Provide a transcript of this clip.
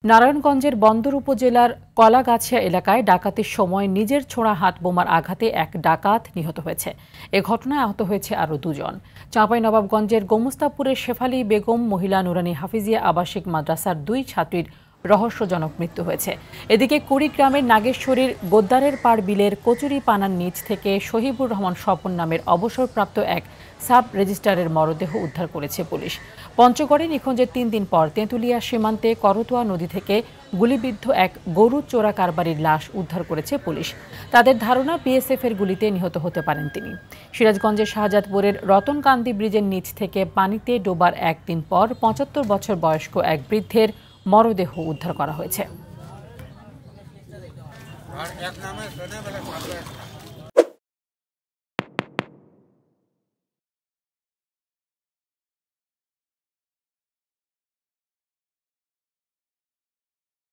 নারায়ণগঞ্জের বন্দর উপজেলার কলাগাছিয়া এলাকায় ডাকাতির সময় নিজের ছোড়া হাত বোমার আঘাতে এক ডাকাত নিহত হয়েছে। এ ঘটনায় আহত হয়েছে আরও দুজন। চাঁপাইনবাবগঞ্জের গোমস্তাপুরের শেফালী বেগম মহিলা নুরানী হাফিজিয়া আবাসিক মাদ্রাসার 2 ছাত্রীর রহস্যজনক মৃত্যু হয়েছে। এদিকে কুড়িগ্রামের নাগেশ্বরীর গোদ্দারের পাড় বিলের কচুরি পানার নিচ থেকে শহীবুর রহমান স্বপন নামের অবসরপ্রাপ্ত এক সাব রেজিস্ট্রারের মরদেহ উদ্ধার করেছে পুলিশ। পঞ্চগড়ে নিখোঁজের 3 দিন পর তেঁতুলিয়া সীমান্তে করতোয়া নদী থেকে গুলিবিদ্ধ এক গরু চোরা কারবারির লাশ উদ্ধার করেছে পুলিশ। তাদের ধারণা বিএসএফের গুলিতে নিহত হতে পারেন তিনি। সিরাজগঞ্জের শাহজাদপুরের রতনকান্দি ব্রিজের নিচ থেকে পানিতে ডোবার একদিন পর 75 বছর বয়স্ক এক বৃদ্ধের মরদেহ উদ্ধার করা হয়েছে।